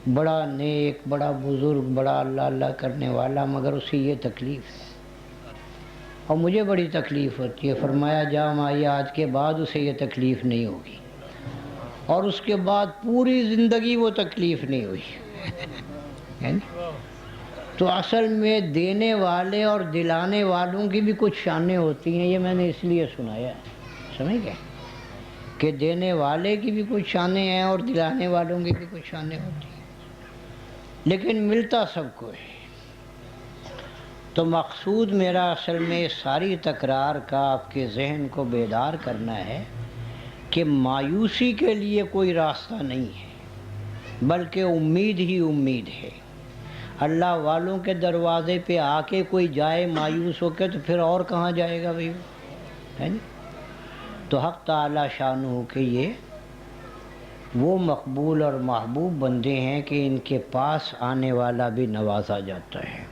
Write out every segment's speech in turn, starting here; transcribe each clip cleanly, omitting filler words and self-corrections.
بڑا نیک، بڑا بزرگ، بڑا اللہ اللہ کرنے والا، مگر اسے یہ تکلیف ہے اور مجھے بڑی تکلیف ہوتی ہے۔ فرمایا جام آئی آج کے بعد اسے یہ تکلیف نہیں ہوگی، اور اس کے بعد پوری زندگی وہ تکلیف نہیں ہوئی۔ تو اصل میں دینے والے اور دلانے والوں کی بھی کچھ شانیں ہوتی ہیں، یہ میں نے اس لیے سنایا ہے، سمجھ گئے کہ دینے والے کی بھی کچھ شانیں ہیں اور دلانے والوں کی بھی کچھ شانیں ہوتی ہیں، لیکن ملتا سب کو ہے۔ تو مقصود میرا اصل میں ساری تکرار کا آپ کے ذہن کو بیدار کرنا ہے کہ مایوسی کے لیے کوئی راستہ نہیں ہے، بلکہ امید ہی امید ہے۔ اللہ والوں کے دروازے پہ آ کے کوئی جائے مایوس ہو کے تو پھر اور کہاں جائے گا بھائی، ہے نا؟ تو حق تعالی شانہ کے یہ وہ مقبول اور محبوب بندے ہیں کہ ان کے پاس آنے والا بھی نوازا جاتا ہے۔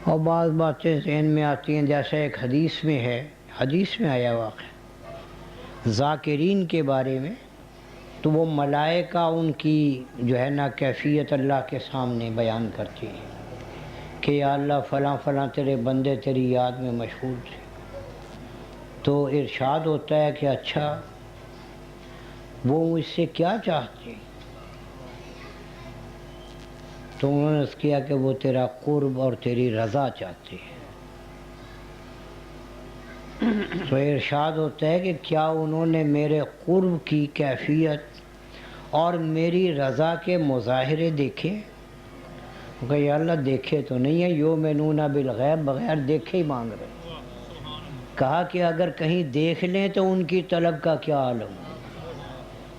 اور بعض باتیں ذہن میں آتی ہیں، جیسے ایک حدیث میں ہے، حدیث میں آیا واقعہ ذاکرین کے بارے میں، تو وہ ملائکہ ان کی جو ہے نا کیفیت اللہ کے سامنے بیان کرتی ہیں کہ یا اللہ فلاں فلاں تیرے بندے تیری یاد میں مشغول تھے، تو ارشاد ہوتا ہے کہ اچھا وہ مجھ سے کیا چاہتے ہیں؟ تو انہوں نے اس کیا کہ وہ تیرا قرب اور تیری رضا چاہتے ہیں۔ تو ارشاد ہوتا ہے کہ کیا انہوں نے میرے قرب کی کیفیت اور میری رضا کے مظاہرے دیکھے؟ کہ یا اللہ دیکھے تو نہیں ہے، یؤمنون بالغیب، بغیر دیکھے ہی مانگ رہے ہیں۔ کہا کہ اگر کہیں دیکھ لیں تو ان کی طلب کا کیا عالم ہو۔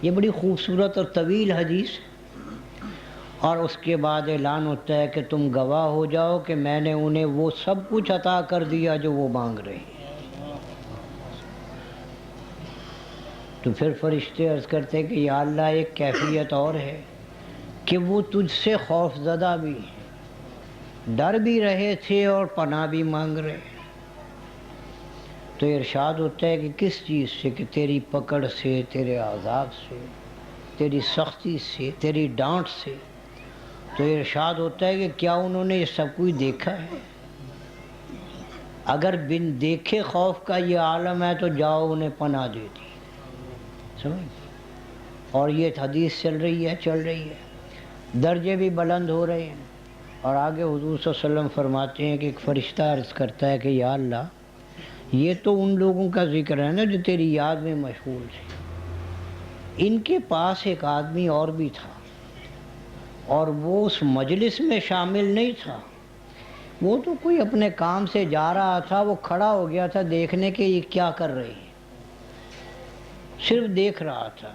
یہ بڑی خوبصورت اور طویل حدیث ہے، اور اس کے بعد اعلان ہوتا ہے کہ تم گواہ ہو جاؤ کہ میں نے انہیں وہ سب کچھ عطا کر دیا جو وہ مانگ رہے ہیں۔ تو پھر فرشتے عرض کرتے کہ یا اللہ ایک کیفیت اور ہے کہ وہ تجھ سے خوف زدہ بھی ہیں، ڈر بھی رہے تھے اور پناہ بھی مانگ رہے۔ تو ارشاد ہوتا ہے کہ کس چیز سے؟ کہ تیری پکڑ سے، تیرے عذاب سے، تیری سختی سے، تیری ڈانٹ سے۔ تو ارشاد ہوتا ہے کہ کیا انہوں نے یہ سب کچھ دیکھا ہے؟ اگر بن دیکھے خوف کا یہ عالم ہے تو جاؤ انہیں پناہ دے دی، سمجھ؟ اور یہ حدیث چل رہی ہے، درجے بھی بلند ہو رہے ہیں، اور آگے حضور صلی اللہ علیہ وسلم فرماتے ہیں کہ ایک فرشتہ عرض کرتا ہے کہ یا اللہ یہ تو ان لوگوں کا ذکر ہے نا جو تیری یاد میں مشغول تھے، ان کے پاس ایک آدمی اور بھی تھا، اور وہ اس مجلس میں شامل نہیں تھا، وہ تو کوئی اپنے کام سے جا رہا تھا، وہ کھڑا ہو گیا تھا دیکھنے کے یہ کیا کر رہے ہیں، صرف دیکھ رہا تھا۔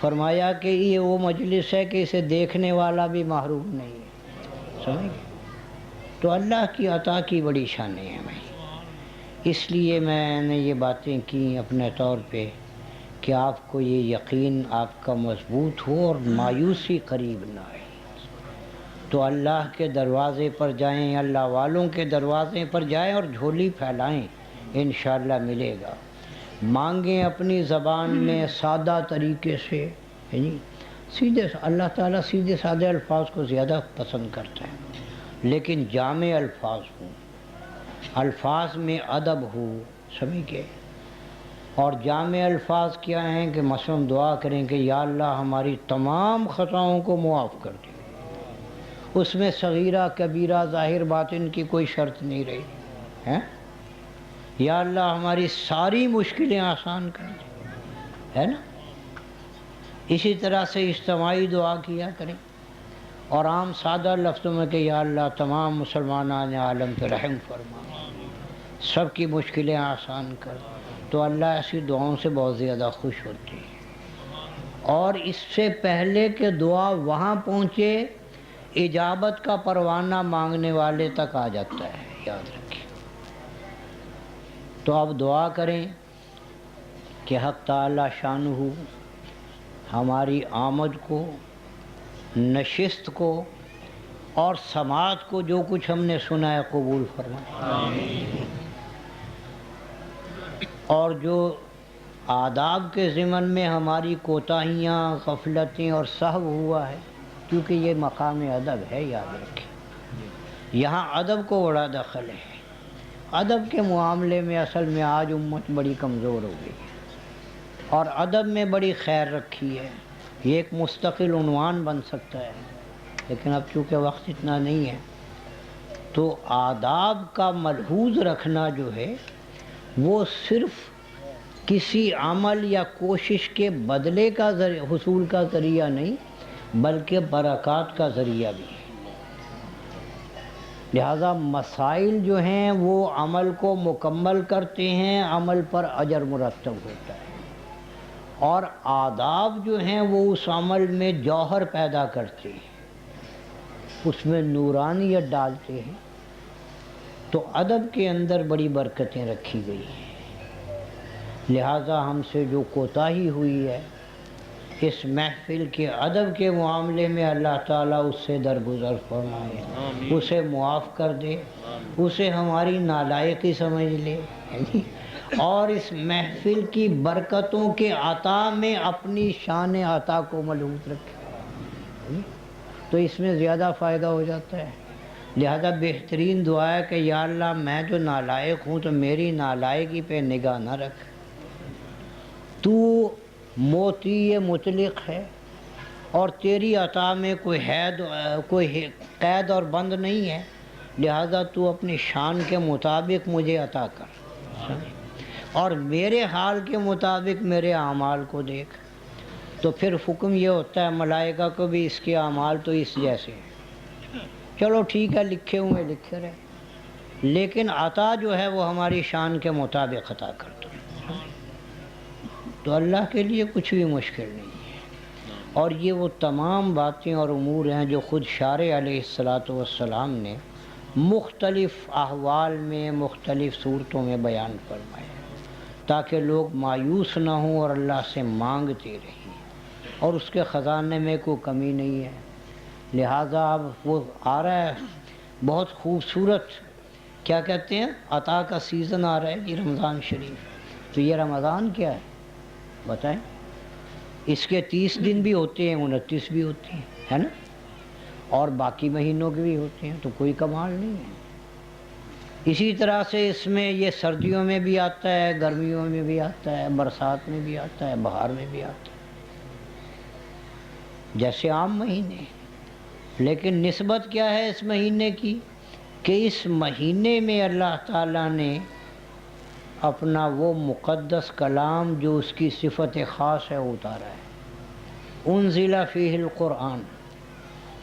فرمایا کہ یہ وہ مجلس ہے کہ اسے دیکھنے والا بھی محروم نہیں ہے، سمجھ گئے؟ تو اللہ کی عطا کی بڑی شانیں ہیں بھائی، اس لیے میں نے یہ باتیں کی اپنے طور پہ کہ آپ کو یہ یقین آپ کا مضبوط ہو اور مایوسی قریب نہ آئے۔ تو اللہ کے دروازے پر جائیں، اللہ والوں کے دروازے پر جائیں اور جھولی پھیلائیں، انشاءاللہ ملے گا۔ مانگیں اپنی زبان میں سادہ طریقے سے، سیدھے، اللہ تعالیٰ سیدھے سادے الفاظ کو زیادہ پسند کرتا ہے، لیکن جامع الفاظ ہوں، الفاظ میں ادب ہو، سمجھ گئے؟ اور جامع الفاظ کیا ہیں کہ مثلا دعا کریں کہ یا اللہ ہماری تمام خطاؤں کو معاف کر دیں، اس میں صغیرہ کبیرہ ظاہر باطن کی کوئی شرط نہیں رہی ہے۔ یا اللہ ہماری ساری مشکلیں آسان کر دیں، ہے نا؟ اسی طرح سے اجتماعی دعا کیا کریں، اور عام سادہ لفظوں میں کہ یا اللہ تمام مسلمانان عالم پہ رحم فرما، سب کی مشکلیں آسان کر، تو اللہ ایسی دعاؤں سے بہت زیادہ خوش ہوتی ہے۔ اور اس سے پہلے کہ دعا وہاں پہنچے، اجابت کا پروانہ مانگنے والے تک آ جاتا ہے، یاد رکھیں۔ تو اب دعا کریں کہ حق تعالی شانہ ہماری آمد کو، نشست کو اور سماعت کو، جو کچھ ہم نے سنا ہے قبول فرمائے، اور جو آداب کے ضمن میں ہماری کوتاہیاں، غفلتیں اور سہو ہوا ہے کیونکہ یہ مقام ادب ہے، یاد رکھیں یہاں ادب کو بڑا دخل ہے۔ ادب کے معاملے میں اصل میں آج امت بڑی کمزور ہو گئی ہے اور ادب میں بڑی خیر رکھی ہے، یہ ایک مستقل عنوان بن سکتا ہے، لیکن اب چونکہ وقت اتنا نہیں ہے تو آداب کا ملحوظ رکھنا جو ہے وہ صرف کسی عمل یا کوشش کے بدلے کا حصول کا ذریعہ نہیں بلکہ برکات کا ذریعہ بھی ہے۔ لہذا مسائل جو ہیں وہ عمل کو مکمل کرتے ہیں، عمل پر اجر مرتب ہوتا ہے، اور آداب جو ہیں وہ اس عمل میں جوہر پیدا کرتے ہیں، اس میں نورانیت ڈالتے ہیں۔ تو ادب کے اندر بڑی برکتیں رکھی گئی ہیں، لہذا ہم سے جو کوتاہی ہوئی ہے اس محفل کے ادب کے معاملے میں اللہ تعالیٰ اس سے درگزر فرمائے، اسے معاف کر دے، اسے ہماری نالائقی سمجھ لے اور اس محفل کی برکتوں کے عطا میں اپنی شان عطا کو ملحوظ رکھے، تو اس میں زیادہ فائدہ ہو جاتا ہے۔ لہذا بہترین دعا ہے کہ یا اللہ میں جو نالائق ہوں تو میری نالائقی پہ نگاہ نہ رکھ، تو موتی مطلق ہے اور تیری عطا میں کوئی قید اور بند نہیں ہے، لہذا تو اپنی شان کے مطابق مجھے عطا کر اور میرے حال کے مطابق میرے اعمال کو دیکھ۔ تو پھر حکم یہ ہوتا ہے ملائکہ کو بھی اس کے اعمال تو اس جیسے ہیں، چلو ٹھیک ہے لکھے ہوئے لکھے رہے، لیکن عطا جو ہے وہ ہماری شان کے مطابق عطا کر دو۔ تو اللہ کے لیے کچھ بھی مشکل نہیں ہے، اور یہ وہ تمام باتیں اور امور ہیں جو خود شارع علیہ السلام نے مختلف احوال میں مختلف صورتوں میں بیان فرمائے تاکہ لوگ مایوس نہ ہوں اور اللہ سے مانگتے رہیں، اور اس کے خزانے میں کوئی کمی نہیں ہے۔ لہٰذا اب وہ آ رہا ہے بہت خوبصورت، کیا کہتے ہیں، عطا کا سیزن آ رہا ہے یہ رمضان شریف۔ تو یہ رمضان کیا ہے بتائیں، اس کے 30 دن بھی ہوتے ہیں، 29 بھی ہوتے ہیں، ہے نا، اور باقی مہینوں کے بھی ہوتے ہیں، تو کوئی کمال نہیں ہے۔ اسی طرح سے اس میں یہ سردیوں میں بھی آتا ہے، گرمیوں میں بھی آتا ہے، برسات میں بھی آتا ہے، بہار میں بھی آتا ہے، جیسے عام مہینے۔ لیکن نسبت کیا ہے اس مہینے کی کہ اس مہینے میں اللہ تعالیٰ نے اپنا وہ مقدس کلام جو اس کی صفت خاص ہے اتارا ہے، انزل فیہ القرآن۔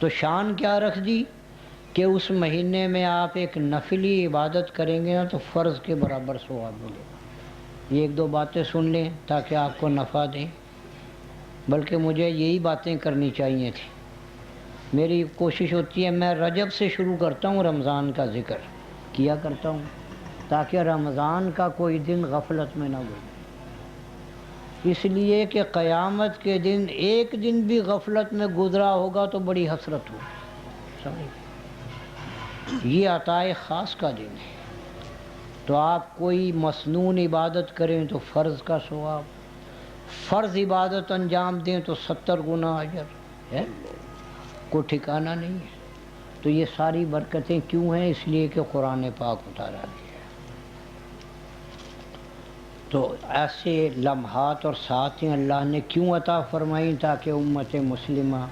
تو شان کیا رکھ دی کہ اس مہینے میں آپ ایک نفلی عبادت کریں گے نا تو فرض کے برابر ثواب ملے گا۔ یہ ایک دو باتیں سن لیں تاکہ آپ کو نفع دیں، بلکہ مجھے یہی باتیں کرنی چاہیے تھیں۔ میری کوشش ہوتی ہے میں رجب سے شروع کرتا ہوں، رمضان کا ذکر کیا کرتا ہوں تاکہ رمضان کا کوئی دن غفلت میں نہ گزرے، اس لیے کہ قیامت کے دن ایک دن بھی غفلت میں گزرا ہوگا تو بڑی حسرت ہوگی۔ یہ عطائے خاص کا دن ہے، تو آپ کوئی مسنون عبادت کریں تو فرض کا ثواب، فرض عبادت انجام دیں تو 70 گنا اجر ہے، کوئی ٹھکانہ نہیں ہے۔ تو یہ ساری برکتیں کیوں ہیں؟ اس لیے کہ قرآن پاک اتارا گیا۔ تو ایسے لمحات اور ساتھیں اللہ نے کیوں عطا فرمائیں؟ تاکہ امت مسلمہ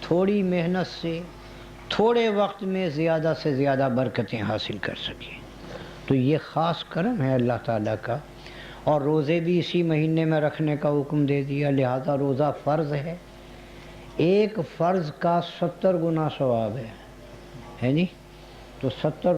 تھوڑی محنت سے تھوڑے وقت میں زیادہ سے زیادہ برکتیں حاصل کر سکیں۔ تو یہ خاص کرم ہے اللہ تعالیٰ کا، اور روزے بھی اسی مہینے میں رکھنے کا حکم دے دیا، لہذا روزہ فرض ہے، ایک فرض کا 70 گنا ثواب ہے جی، تو 70